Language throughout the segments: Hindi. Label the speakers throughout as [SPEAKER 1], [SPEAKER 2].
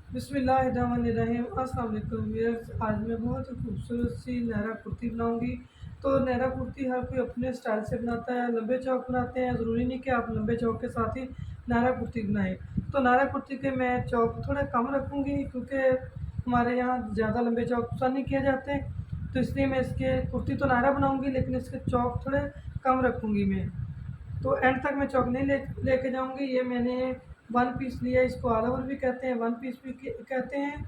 [SPEAKER 1] बिस्मिल्लाहिर्रहमानिर्रहीम। अस्सलाम वालेकुम व्यूअर्स। आज मैं बहुत ही खूबसूरत सी नायरा कुर्ती बनाऊंगी। तो नायरा कुर्ती हर कोई अपने स्टाइल से बनाता है, लंबे चौक बनाते हैं। ज़रूरी नहीं कि आप लंबे चौक के साथ ही नायरा कुर्ती बनाएं। तो नायरा कुर्ती के मैं चौक थोड़े कम रखूँगी, क्योंकि हमारे यहाँ ज़्यादा लंबे चौक पसंद नहीं किए जाते। तो इसलिए मैं इसके कुर्ती तो नायरा बनाऊँगी, लेकिन इसके चौक थोड़े कम रखूँगी मैं। तो एंड तक मैं चौक नहीं लेके जाऊंगी। ये मैंने वन पीस लिया, इसको ऑल ओवर भी कहते हैं, वन पीस भी कहते हैं।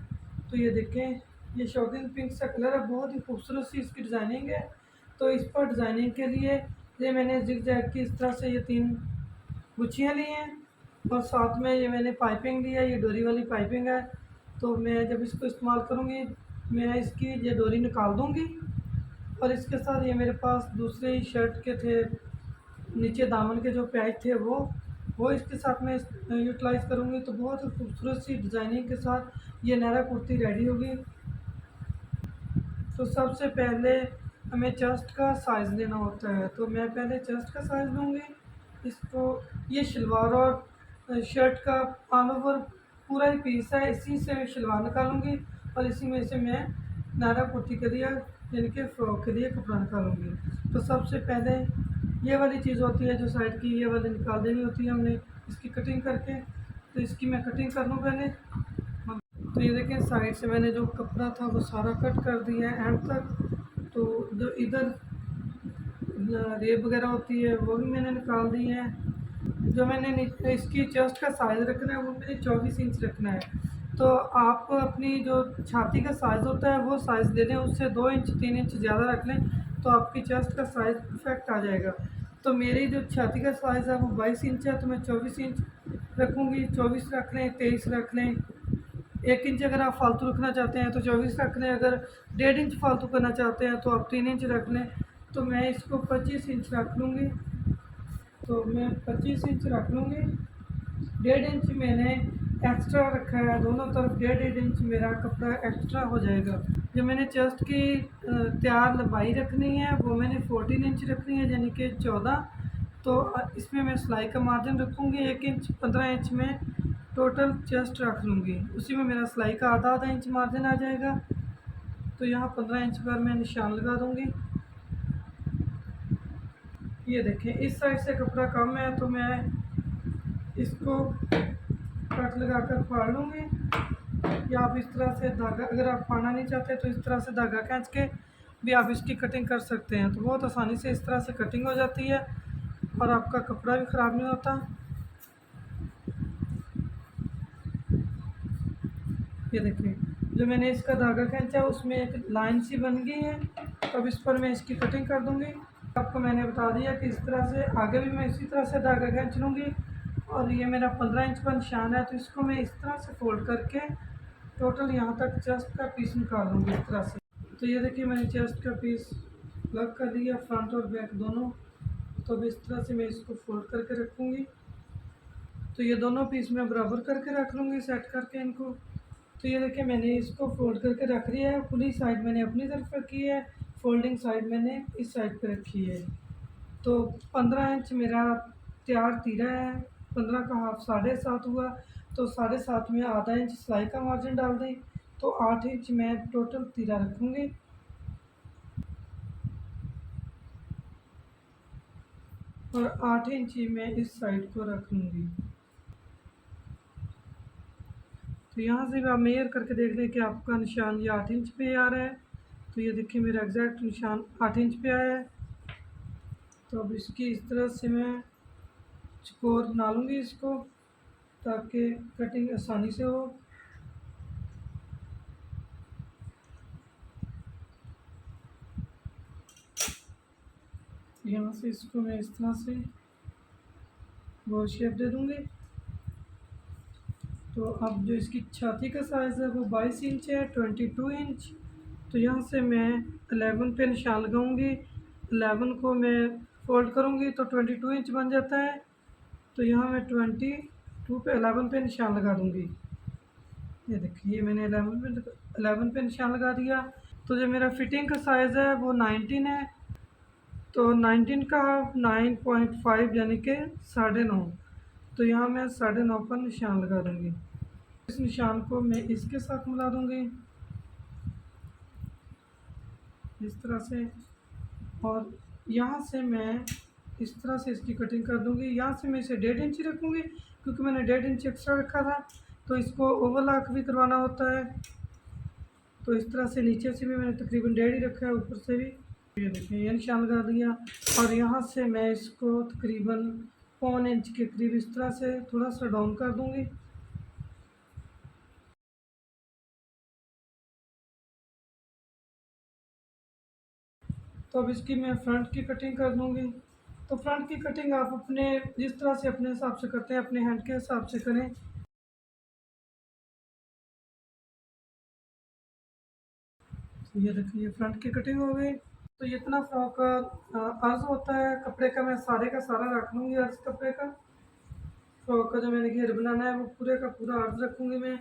[SPEAKER 1] तो ये देखें, ये शॉकिंग पिंक सा कलर है, बहुत ही खूबसूरत सी इसकी डिज़ाइनिंग है। तो इस पर डिज़ाइनिंग के लिए ये मैंने जिग जैग की इस तरह से ये 3 गुच्छियाँ ली हैं, और साथ में ये मैंने पाइपिंग ली है, ये डोरी वाली पाइपिंग है। तो मैं जब इसको इस्तेमाल करूँगी, मैं इसकी ये डोरी निकाल दूँगी। और इसके साथ ये मेरे पास दूसरे ही शर्ट के थे, नीचे दामन के जो पैच थे वो इसके साथ में यूटिलाइज़ करूँगी। तो बहुत ही खूबसूरत सी डिज़ाइनिंग के साथ ये नायरा कुर्ती रेडी होगी। तो सबसे पहले हमें चेस्ट का साइज़ लेना होता है, तो मैं पहले चेस्ट का साइज़ लूँगी। इसको ये शलवार और शर्ट का ऑल ओवर पूरा ही पीस है, इसी से मैं शलवार निकालूँगी और इसी में से मैं नायरा कुर्ती के लिए यानी कि फ़्रॉक के लिए कपड़ा निकालूँगी। तो सबसे पहले ये वाली चीज़ होती है जो साइड की, ये वाली निकाल देनी होती है हमने इसकी कटिंग करके। तो इसकी मैं कटिंग कर लूँ पहले। तो ये देखें, साइड से मैंने जो कपड़ा था वो सारा कट कर दिया है एंड तक। तो जो इधर रेब वगैरह होती है वो भी मैंने निकाल दी है। जो मैंने इसकी चेस्ट का साइज़ रखना है वो मैंने 24 इंच रखना है। तो आप अपनी जो छाती का साइज़ होता है वो साइज़ ले लें, उससे 2 इंच 3 इंच ज़्यादा रख लें, तो आपकी चेस्ट का साइज़ परफेक्ट आ जाएगा। तो मेरी जो छाती का साइज़ है वो 22 इंच है, तो मैं 24 इंच रखूँगी। 24 रख लें, 23 रख लें। 1 इंच अगर आप फालतू रखना चाहते हैं तो 24 रख लें, अगर 1.5 इंच फालतू करना चाहते हैं तो आप 3 इंच रख लें। तो मैं इसको 25 इंच रख लूँगी। तो मैं 25 इंच रख लूँगी। 1.5 इंच मैंने एक्स्ट्रा रखा है, दोनों तरफ 1.5 इंच मेरा कपड़ा एक्स्ट्रा हो जाएगा। जो मैंने चेस्ट की तैयार लंबाई रखनी है वो मैंने 14 इंच रखनी है, यानी कि 14। तो इसमें मैं सिलाई का मार्जिन रखूँगी 1 इंच, 15 इंच में टोटल चेस्ट रख लूँगी। उसी में मेरा सिलाई का आधा आधा इंच मार्जिन आ जाएगा। तो यहाँ 15 इंच पर मैं निशान लगा दूँगी। ये देखें, इस साइड से कपड़ा कम है तो मैं इसको कट लगा कर फाड़ लूँगी, या आप इस तरह से धागा, अगर आप फाड़ना नहीं चाहते तो इस तरह से धागा खींच के भी आप इसकी कटिंग कर सकते हैं। तो बहुत आसानी से इस तरह से कटिंग हो जाती है और आपका कपड़ा भी ख़राब नहीं होता। ये देखिए, जो मैंने इसका धागा खींचा उसमें एक लाइन सी बन गई है। तो अब इस पर मैं इसकी कटिंग कर दूँगी। आपको मैंने बता दिया कि इस तरह से आगे भी मैं इसी तरह से धागा खींच लूँगी। और ये मेरा 15 इंच का निशान है, तो इसको मैं इस तरह से फोल्ड करके टोटल यहाँ तक चेस्ट का पीस निकाल लूँगी इस तरह से। तो ये देखिए, मैंने चेस्ट का पीस अलग कर दिया, फ्रंट और बैक दोनों। तो अब इस तरह से मैं इसको फोल्ड करके रखूँगी। तो ये दोनों पीस मैं बराबर करके रख लूँगी, सेट करके इनको। तो ये देखिए, मैंने इसको फोल्ड करके रख लिया है। खुली साइड मैंने अपनी तरफ रखी है, फोल्डिंग साइड मैंने इस साइड पे रखी है। तो 15 इंच मेरा तैयार तीरा है, 15 का हाफ 7.5 हुआ। तो 7.5 में आधा इंच सिलाई का मार्जिन डाल दें, तो 8 इंच मैं टोटल तीरा रखूँगी। और 8 इंच ही मैं इस साइड को रख लूँगी। तो यहाँ से भी आप मेजर करके देख लें कि आपका निशान ये 8 इंच पे आ रहा है। तो ये देखिए, मेरा एग्जैक्ट निशान 8 इंच पे आया है। तो अब इसकी इस तरह से मैं चौकोर बना लूँगी इसको, ताकि कटिंग आसानी से हो। यहाँ से इसको मैं इस तरह से गोल शेप दे दूँगी। तो अब जो इसकी छाती का साइज़ है वो 22 इंच है, 22 इंच। तो यहाँ से मैं 11 पे निशान लगाऊंगी। 11 को मैं फोल्ड करूँगी तो 22 इंच बन जाता है। तो यहाँ मैं 22 पे 11 पे निशान लगा दूँगी। ये देखिए, मैंने 11 पे निशान लगा दिया। तो जो मेरा फिटिंग का साइज़ है वो 19 है। तो 19 का 9.5 यानी कि 9.5। तो यहाँ मैं 9.5 पर निशान लगा दूँगी। इस निशान को मैं इसके साथ मिला दूंगी इस तरह से, और यहाँ से मैं इस तरह से इसकी कटिंग कर दूंगी। यहाँ से मैं इसे 1.5 इंच रखूँगी क्योंकि मैंने 1.5 इंच एक्स्ट्रा रखा था, तो इसको ओवरलॉक भी करवाना होता है। तो इस तरह से नीचे से भी मैंने तकरीबन 1.5 ही रखा है, ऊपर से भी ये देखिए ये निशान लगा दिया। और यहाँ से मैं इसको तकरीबन 1.25 इंच के करीब इस तरह से थोड़ा सा डाउन कर दूँगी। तो अब इसकी मैं फ्रंट की कटिंग कर दूँगी। तो फ्रंट की कटिंग आप अपने जिस तरह से अपने हिसाब से करते हैं, अपने हैंड के हिसाब से करें। तो ये देखिए फ्रंट की कटिंग हो गई। तो जितना फ्रॉक का अर्ज़ होता है कपड़े का, मैं सारे का सारा रख लूँगी अर्ज़ कपड़े का। फ्रॉक का जो मैंने घेर बनाना है वो पूरे का पूरा अर्ज़ रखूँगी मैं।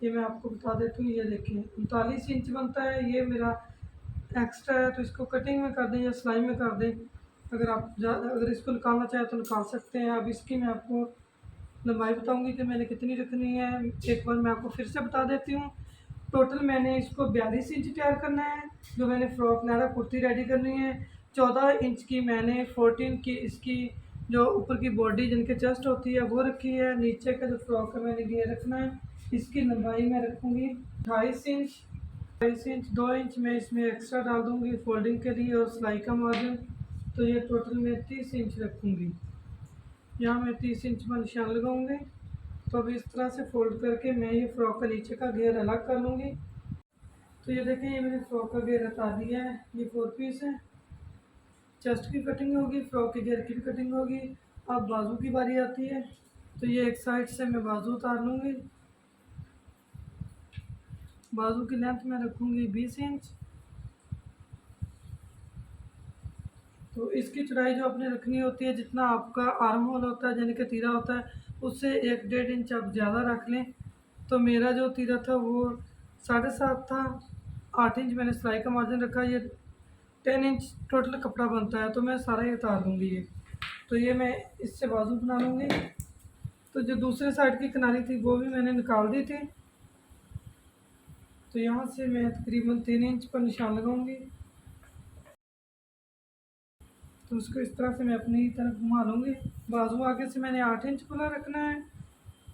[SPEAKER 1] ये मैं आपको बता देती हूँ, ये देखिए 39 इंच बनता है, ये मेरा एक्स्ट्रा है, तो इसको कटिंग में कर दें या सिलाई में कर दें। अगर इसको निकालना चाहें तो निकाल सकते हैं। अब इसकी मैं आपको लंबाई बताऊंगी कि मैंने कितनी रखनी है। एक बार मैं आपको फिर से बता देती हूँ। टोटल मैंने इसको 42 इंच तैयार करना है, जो मैंने फ़्रॉक नायरा कुर्ती रेडी करनी है। 14 इंच की मैंने 14 की इसकी जो ऊपर की बॉडी जिनके चेस्ट होती है वो रखी है। नीचे का जो फ्रॉक है मैंने ये रखना है, इसकी लंबाई मैं रखूँगी 28 इंच। 28 इंच 2 इंच मैं इसमें एक्स्ट्रा डाल दूँगी फोल्डिंग के लिए और सिलाई का मार्जिन। तो ये टोटल मैं 30 इंच रखूँगी। यहाँ मैं 30 इंच पर निशान लगाऊंगी। तो अब इस तरह से फोल्ड करके मैं ये फ़्रॉक का नीचे का घेर अलग कर लूँगी। तो ये देखें ये मैंने फ़्रॉक का घेर हटा दिया है। ये 4 पीस है। चेस्ट की कटिंग होगी, फ़्रॉक के घेर की भी कटिंग होगी। अब बाजू की बारी आती है। तो ये एक साइड से मैं बाजू उतार लूँगी। बाजू की लेंथ में रखूँगी 20 इंच। तो इसकी चौड़ाई जो आपने रखनी होती है, जितना आपका आर्म होल होता है यानी कि तीरा होता है, उससे 1-1.5 इंच आप ज़्यादा रख लें। तो मेरा जो तीरा था वो 7.5 था। 8 इंच मैंने सिलाई का मार्जिन रखा। ये 10 इंच टोटल कपड़ा बनता है, तो मैं सारा ही उतार दूँगी ये। तो ये मैं इससे बाजू बना लूँगी। तो जो दूसरे साइड की किनारी थी वो भी मैंने निकाल दी थी। तो यहाँ से मैं तकरीबन 3 इंच पर निशान लगाऊँगी। तो उसको इस तरह से मैं अपनी तरफ घुमा लूँगी। बाजू आगे से मैंने 8 इंच खुला रखना है।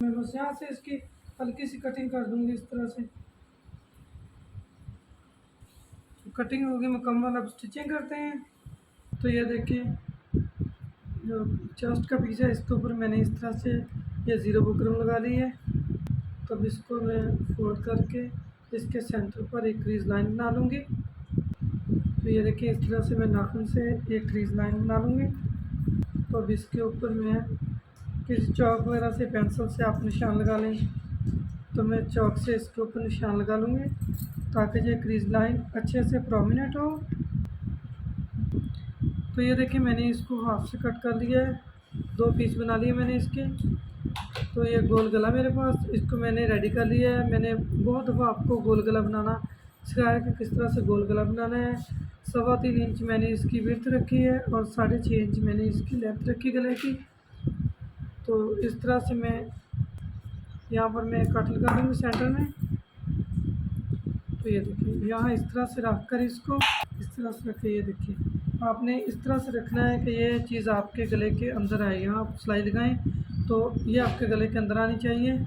[SPEAKER 1] मैं बस यहाँ से इसकी हल्की सी कटिंग कर दूँगी इस तरह से। तो कटिंग होगी मुकम्मल, अब स्टिचिंग करते हैं। तो ये देखिए जो चेस्ट का पीस है इसके ऊपर मैंने इस तरह से ये ज़ीरो बुकरम लगा ली है। तो अब इसको मैं फोल्ड करके इसके सेंटर पर एक क्रीज लाइन बना लूँगी। तो ये देखिए इस तरह से मैं नाखून से एक क्रीज लाइन बना लूँगी। तो अब इसके ऊपर मैं किसी चौक वगैरह से, पेंसिल से आप निशान लगा लें। तो मैं चौक से इसके ऊपर निशान लगा लूँगी ताकि ये क्रीज लाइन अच्छे से प्रोमिनेंट हो। तो ये देखिए मैंने इसको हाफ से कट कर लिया है, 2 पीस बना लिए मैंने इसके। तो ये गोल गला मेरे पास, इसको मैंने रेडी कर लिया है। मैंने बहुत दफ़ा आपको गोल गला बनाना सिखाया कि किस तरह से गोल गला बनाना है। 3.25 इंच मैंने इसकी विड्थ रखी है और 6.5 इंच मैंने इसकी लेंथ रखी गले की। तो इस तरह से मैं यहाँ पर मैं कट लगा दूँगी सेंटर में। तो ये देखिए यहाँ इस तरह से रख कर इसको इस तरह से रखिए। ये देखिए आपने इस तरह से रखना है कि ये चीज़ आपके गले के अंदर आए। यहाँ आप सिलाई लगाएं तो ये आपके गले के अंदर आनी चाहिए।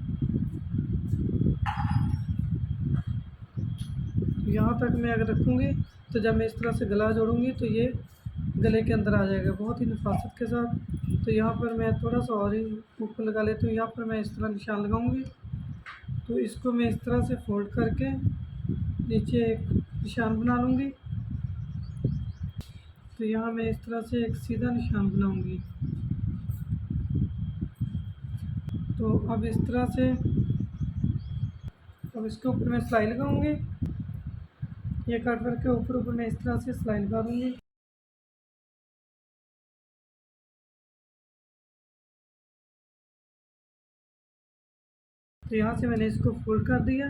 [SPEAKER 1] तो यहाँ तक मैं अगर रखूँगी तो जब मैं इस तरह से गला जोड़ूँगी तो ये गले के अंदर आ जाएगा बहुत ही नफासत के साथ। तो यहाँ पर मैं थोड़ा सा और ही ऊपर लगा लेती हूँ। यहाँ पर मैं इस तरह निशान लगाऊँगी। तो इसको मैं इस तरह से फोल्ड करके नीचे एक निशान बना लूँगी। तो यहाँ मैं इस तरह से एक सीधा निशान बनाऊँगी। तो अब इस तरह से अब इसके ऊपर मैं सिलाई लगाऊँगी। ये कट करके ऊपर ऊपर मैं इस तरह से सिलाई लगा दूँगी। तो यहाँ से मैंने इसको फोल्ड कर दिया।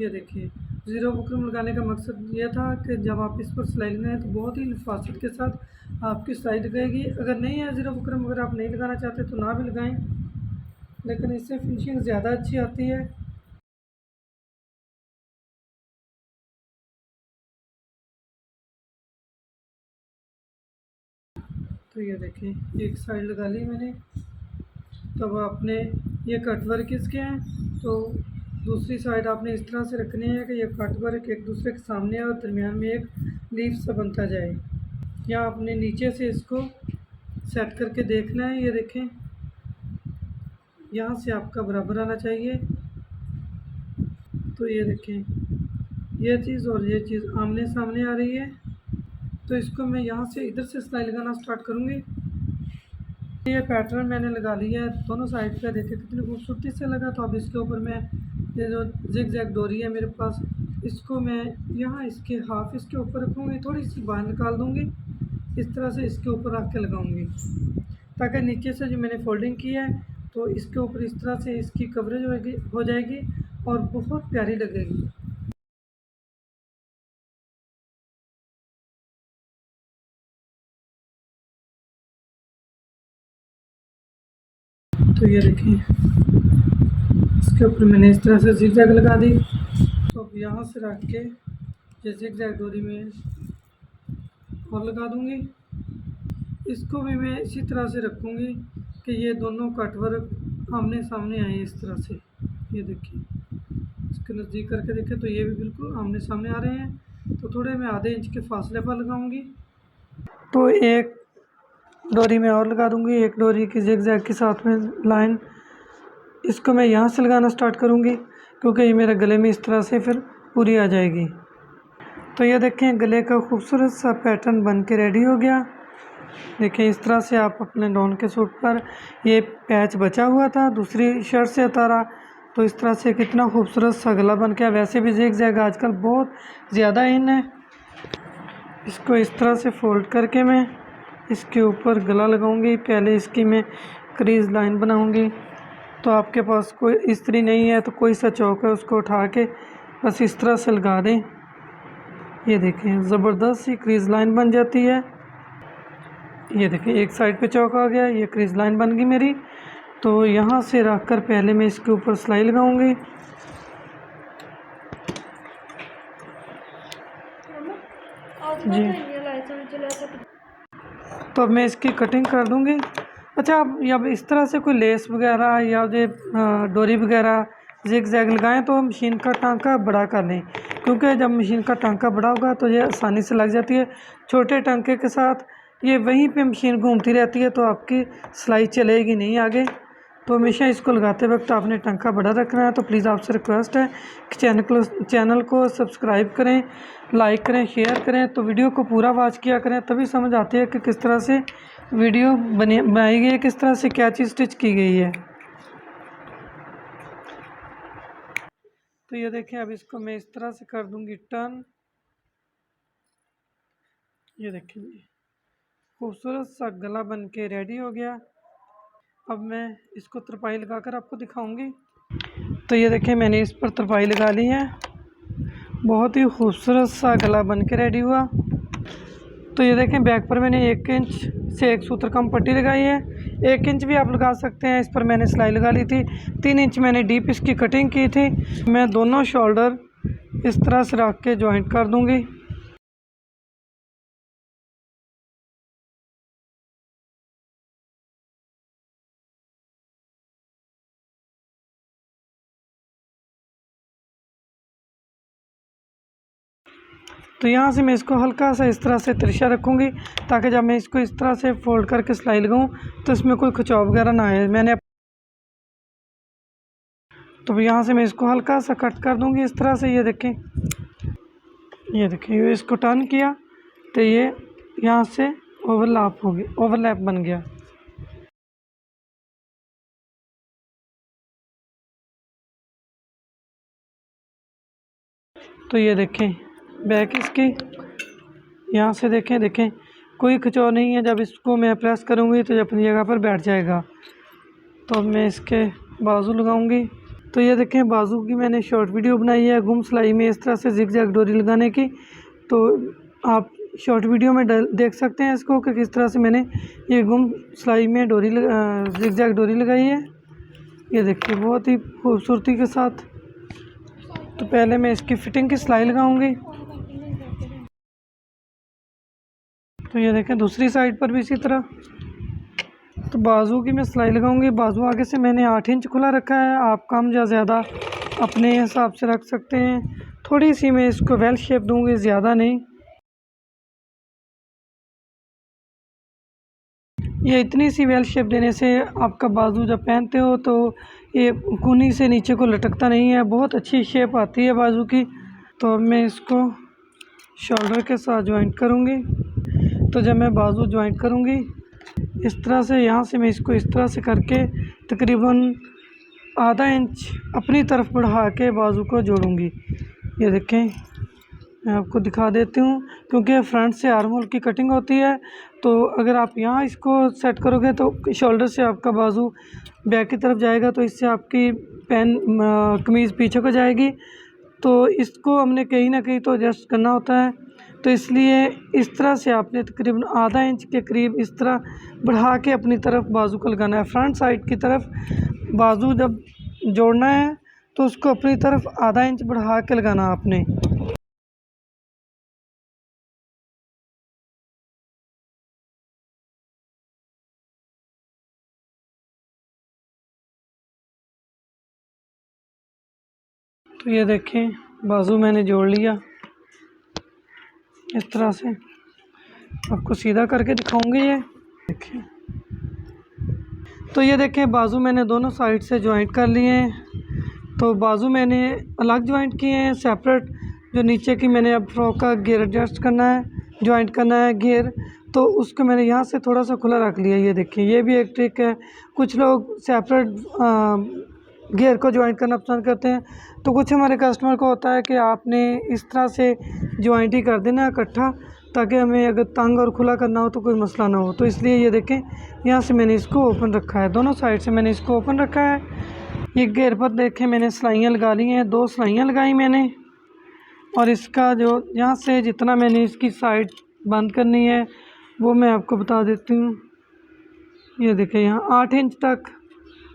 [SPEAKER 1] ये देखिए ज़ीरो बुकरम लगाने का मकसद ये था कि जब आप इस पर सिलाई लगाएं तो बहुत ही नफासत के साथ आपकी सिलाई लगाएगी। अगर नहीं है ज़ीरो बुकरम, अगर आप नहीं लगाना चाहते तो ना भी लगाएं, लेकिन इससे फिनिशिंग ज़्यादा अच्छी आती है। तो ये देखिए एक साइड लगा ली मैंने। तो अब आपने ये कट वर्क इसके हैं, तो दूसरी साइड आपने इस तरह से रखनी है कि ये कट वर्क एक दूसरे के सामने और दरमियान में एक लीफ सा बनता जाए। या आपने नीचे से इसको सेट करके देखना है। ये देखें, यहाँ से आपका बराबर आना चाहिए। तो ये देखें, ये चीज़ और ये चीज़ आमने सामने आ रही है। तो इसको मैं यहाँ से इधर से सिलाई लगाना स्टार्ट करूँगी। ये पैटर्न मैंने लगा लिया है दोनों साइड पे, देखें कितनी खूबसूरती से लगा। तो अब इसके ऊपर मैं ये जो जिग जैग डोरी है मेरे पास, इसको मैं यहाँ इसके हाफ इसके ऊपर रखूँगी, थोड़ी सी बाहर निकाल दूँगी, इस तरह से इसके ऊपर रख के लगाऊँगी, ताकि नीचे से जो मैंने फोल्डिंग की है तो इसके ऊपर इस तरह से इसकी कवरेज हो जाएगी और बहुत प्यारी लगेगी। तो ये देखिए, इसके ऊपर मैंने इस तरह से जिगजैग लगा दी। तो अब यहाँ से रख के ये जिगजैग डोरी में और लगा दूँगी। इसको भी मैं इसी तरह से रखूँगी कि ये दोनों कटवर्क आमने सामने आए इस तरह से। ये देखिए, इसके नज़दीक करके देखें तो ये भी बिल्कुल आमने सामने आ रहे हैं। तो थोड़े मैं आधे इंच के फासले पर लगाऊंगी। तो एक डोरी में और लगा दूंगी, एक डोरी की जिगजैग के साथ में लाइन, इसको मैं यहाँ से लगाना स्टार्ट करूँगी क्योंकि ये मेरे गले में इस तरह से फिर पूरी आ जाएगी। तो ये देखें, गले का खूबसूरत सा पैटर्न बन के रेडी हो गया। देखिए इस तरह से आप अपने डॉन के सूट पर, ये पैच बचा हुआ था दूसरी शर्ट से उतारा, तो इस तरह से कितना खूबसूरत सा गला बन गया। वैसे भी जिगजैग आजकल बहुत ज़्यादा इन है। इसको इस तरह से फोल्ड करके मैं इसके ऊपर गला लगाऊंगी। पहले इसकी मैं क्रीज लाइन बनाऊंगी। तो आपके पास कोई इस्त्री नहीं है तो कोई सा चौक है उसको उठा के बस इस तरह से लगा दें। ये देखें, ज़बरदस्त सी क्रीज लाइन बन जाती है। ये देखिए एक साइड पे चौक आ गया, ये क्रीज लाइन बन गई मेरी। तो यहाँ से रख कर पहले मैं इसके ऊपर सिलाई लगाऊंगी। जी, तो अब मैं इसकी कटिंग कर दूंगी। अच्छा, अब इस तरह से कोई लेस वगैरह या जो डोरी वगैरह जिग-जैग लगाएं तो मशीन का टांका बड़ा कर लें, क्योंकि जब मशीन का टांका बड़ा होगा तो ये आसानी से लग जाती है। छोटे टांके के साथ ये वहीं पे मशीन घूमती रहती है तो आपकी सिलाई चलेगी नहीं आगे। तो हमेशा इसको लगाते वक्त आपने टांका बड़ा रखना है। तो प्लीज़ आपसे रिक्वेस्ट है कि चैनल को सब्सक्राइब करें, लाइक करें, शेयर करें। तो वीडियो को पूरा वॉच किया करें, तभी समझ आती है कि किस तरह से वीडियो बनाई गई है, किस तरह से क्या चीज़ स्टिच की गई है। तो ये देखें, अब इसको मैं इस तरह से कर दूंगी टर्न। ये देखें जी, खूबसूरत सा गला बन के रेडी हो गया। अब मैं इसको तरपाई लगाकर आपको दिखाऊंगी। तो ये देखें, मैंने इस पर तरपाई लगा ली है। बहुत ही खूबसूरत सा गला बन के रेडी हुआ। तो ये देखें, बैक पर मैंने 1 इंच से 1 सूत्र कम पट्टी लगाई है। 1 इंच भी आप लगा सकते हैं। इस पर मैंने सिलाई लगा ली थी। 3 इंच मैंने डीप इसकी कटिंग की थी। मैं दोनों शोल्डर इस तरह से रख के जॉइंट कर दूंगी। तो यहाँ से मैं इसको हल्का सा इस तरह से तिरछा रखूँगी, ताकि जब मैं इसको इस तरह से फोल्ड करके सिलाई लगाऊँ तो इसमें कोई खिंचाव वगैरह ना आए। तो यहाँ से मैं इसको हल्का सा कट कर दूँगी इस तरह से। ये देखें, ये इसको टर्न किया तो ये यहाँ से ओवरलैप बन गया। तो ये देखें, बैक इसकी यहाँ से देखें कोई खिंचाव नहीं है। जब इसको मैं प्रेस करूँगी तो अपनी जगह पर बैठ जाएगा। तो अब मैं इसके बाजू लगाऊंगी। तो ये देखें, बाजू की मैंने शॉर्ट वीडियो बनाई है गुम सिलाई में इस तरह से जिग-जैग डोरी लगाने की। तो आप शॉर्ट वीडियो में देख सकते हैं इसको कि किस तरह से मैंने ये गुम सिलाई में जिग-जैग डोरी लगाई है। ये देखिए बहुत ही खूबसूरती के साथ। तो पहले मैं इसकी फिटिंग की सिलाई लगाऊंगी। तो ये देखें दूसरी साइड पर भी इसी तरह। तो बाजू की मैं सिलाई लगाऊंगी। बाजू आगे से मैंने 8 इंच खुला रखा है, आप कम या ज़्यादा अपने हिसाब से रख सकते हैं। थोड़ी सी मैं इसको वेल शेप दूंगी, ज़्यादा नहीं। ये इतनी सी वेल शेप देने से आपका बाजू जब पहनते हो तो ये कूनी से नीचे को लटकता नहीं है, बहुत अच्छी शेप आती है बाजू की। तो अब मैं इसको शोल्डर के साथ जॉइंट करूँगी। तो जब मैं बाजू जॉइंट करूँगी इस तरह से, यहाँ से मैं इसको इस तरह से करके तकरीबन आधा इंच अपनी तरफ बढ़ा के बाजू को जोड़ूंगी। ये देखें मैं आपको दिखा देती हूँ, क्योंकि फ्रंट से आर्म होल की कटिंग होती है। तो अगर आप यहाँ इसको सेट करोगे तो शोल्डर से आपका बाजू बैक की तरफ जाएगा, तो इससे आपकी कमीज़ पीछे को जाएगी। तो इसको हमने कहीं ना कहीं तो एडजस्ट करना होता है। तो इसलिए इस तरह से आपने तकरीबन आधा इंच के करीब इस तरह बढ़ा के अपनी तरफ बाजू को लगाना है। फ्रंट साइड की तरफ बाजू जब जोड़ना है तो उसको अपनी तरफ आधा इंच बढ़ा के लगाना आपने। तो ये देखें बाजू मैंने जोड़ लिया इस तरह से। आपको सीधा करके दिखाऊंगी। ये देखें, तो ये देखें बाजू मैंने दोनों साइड से जॉइंट कर लिए हैं। तो बाजू मैंने अलग जॉइंट किए हैं सेपरेट। जो नीचे की मैंने अब फ्रॉक का घेर एडजस्ट करना है, जॉइंट करना है घेर, तो उसको मैंने यहाँ से थोड़ा सा खुला रख लिया। ये देखिए ये भी एक ट्रिक है। कुछ लोग सेपरेट घेर को जॉइंट करना पसंद करते हैं, तो कुछ हमारे कस्टमर को होता है कि आपने इस तरह से जॉइंट ही कर देना इकट्ठा, ताकि हमें अगर तंग और खुला करना हो तो कोई मसला ना हो। तो इसलिए ये देखें यहाँ से मैंने इसको ओपन रखा है, दोनों साइड से मैंने इसको ओपन रखा है। ये घेर पर देखें मैंने सिलाइयाँ लगा ली हैं, 2 सिलाइयाँ लगाई मैंने। और इसका जो यहाँ से जितना मैंने इसकी साइड बंद करनी है वो मैं आपको बता देती हूँ। ये देखें यहाँ 8 इंच तक,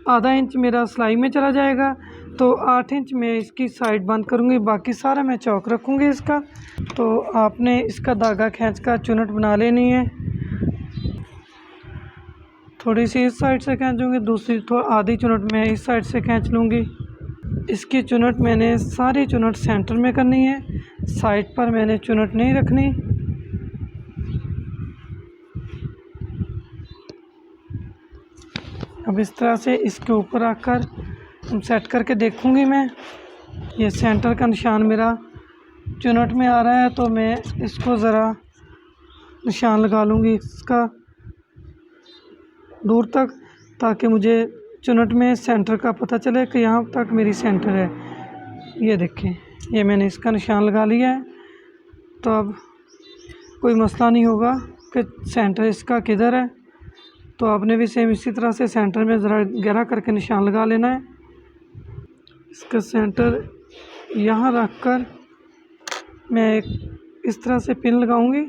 [SPEAKER 1] आधा इंच मेरा सिलाई में चला जाएगा। तो 8 इंच में इसकी साइड बंद करूँगी, बाकी सारा मैं चौक रखूँगी इसका। तो आपने इसका धागा खींच कर चुनट बना लेनी है। थोड़ी सी इस साइड से खींचूँगी, दूसरी आधी चुनट मैं इस साइड से खींच लूँगी। इसकी चुनट मैंने सारी चुनट सेंटर में करनी है, साइड पर मैंने चुनट नहीं रखनी। अब इस तरह से इसके ऊपर आकर सेट करके देखूँगी मैं। ये सेंटर का निशान मेरा चुनट में आ रहा है, तो मैं इसको ज़रा निशान लगा लूँगी इसका दूर तक, ताकि मुझे चुनट में सेंटर का पता चले कि यहाँ तक मेरी सेंटर है। ये देखें ये मैंने इसका निशान लगा लिया है। तो अब कोई मसला नहीं होगा कि सेंटर इसका किधर है। तो आपने भी सेम इसी तरह से सेंटर में ज़रा गहरा करके निशान लगा लेना है। इसका सेंटर यहाँ रख कर मैं एक इस तरह से पिन लगाऊंगी।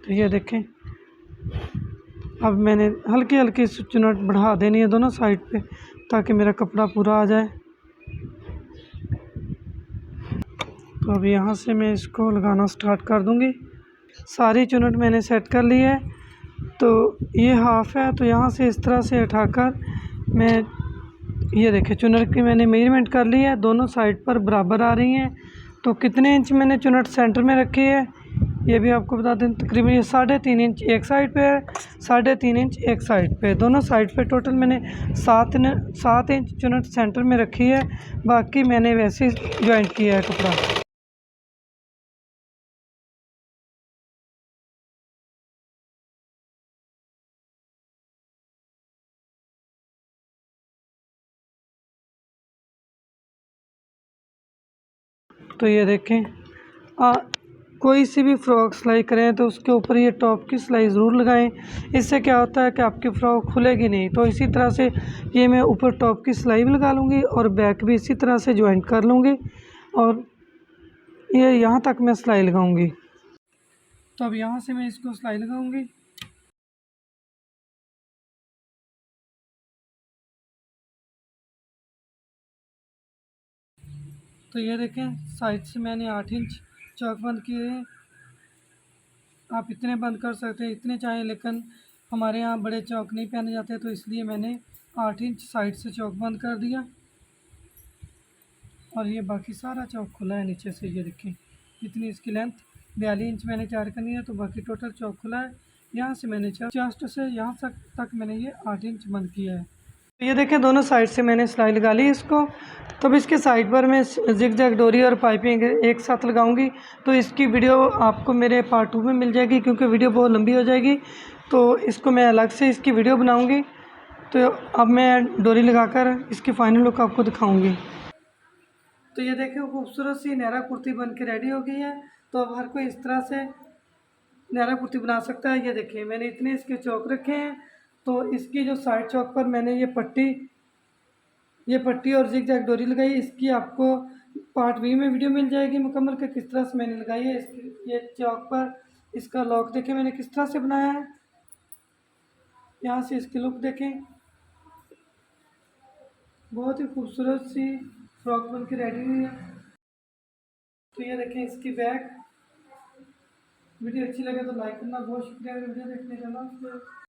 [SPEAKER 1] तो ये देखें अब मैंने हल्की हल्की चुनट बढ़ा देनी है दोनों साइड पे, ताकि मेरा कपड़ा पूरा आ जाए। तो अब यहाँ से मैं इसको लगाना स्टार्ट कर दूँगी। सारी चुनट मैंने सेट कर ली है। तो ये हाफ़ है, तो यहाँ से इस तरह से उठाकर मैं ये देखें चुनट की मैंने मेजरमेंट कर ली है, दोनों साइड पर बराबर आ रही हैं। तो कितने इंच मैंने चुनट सेंटर में रखी है ये भी आपको बता दें। तकरीबन ये 3.5 इंच एक साइड पे है, 3.5 इंच एक साइड पे, दोनों साइड पे टोटल मैंने 7 इंच चुनट सेंटर में रखी है। बाकी मैंने वैसे जॉइंट किया है कपड़ा। तो ये देखें कोई सी भी फ़्रॉक सिलाई करें तो उसके ऊपर ये टॉप की सिलाई ज़रूर लगाएं। इससे क्या होता है कि आपकी फ़्रॉक खुलेगी नहीं। तो इसी तरह से ये मैं ऊपर टॉप की सिलाई भी लगा लूँगी और बैक भी इसी तरह से जॉइंट कर लूँगी, और ये यहाँ तक मैं सिलाई लगाऊँगी। तो अब यहाँ से मैं इसको सिलाई लगाऊँगी। तो ये देखें साइड से मैंने 8 इंच चौक बंद किए हैं। आप इतने बंद कर सकते हैं, इतने चाहें, लेकिन हमारे यहाँ बड़े चौक नहीं पहने जाते, तो इसलिए मैंने 8 इंच साइड से चौक बंद कर दिया। और ये बाकी सारा चौक खुला है नीचे से। ये देखें इतनी इसकी लेंथ 42 इंच मैंने तैयार करनी है, तो बाकी टोटल चौक खुला है। यहाँ से मैंने चेस्ट से यहाँ तक मैंने ये 8 इंच बंद किया है। तो ये देखें दोनों साइड से मैंने सिलाई लगा ली इसको। तब इसके साइड पर मैं जिग जैग डोरी और पाइपिंग एक साथ लगाऊंगी, तो इसकी वीडियो आपको मेरे पार्ट 2 में मिल जाएगी, क्योंकि वीडियो बहुत लंबी हो जाएगी। तो इसको मैं अलग से इसकी वीडियो बनाऊंगी। तो अब मैं डोरी लगाकर इसकी फाइनल लुक आपको दिखाऊंगी। तो ये देखिए खूबसूरत सी नहरा कुर्ती बन के रेडी हो गई है। तो अब हर कोई इस तरह से नहरा कुर्ती बना सकता है। ये देखिए मैंने इतने इसके चौक रखे हैं। तो इसकी जो साइड चौक पर मैंने ये पट्टी और जिग जैग डोरी लगाई। इसकी आपको पार्ट वी में वीडियो मिल जाएगी मुकम्मल के किस तरह से मैंने लगाई है। इसकी ये चौक पर इसका लॉक देखें मैंने किस तरह से बनाया है। यहाँ से इसकी लुक देखें, बहुत ही खूबसूरत सी फ्रॉक बन के रेडी हुई है। तो ये देखें इसकी बैक। वीडियो अच्छी लगे तो लाइक करना, बहुत शुक्रिया वीडियो देखने का।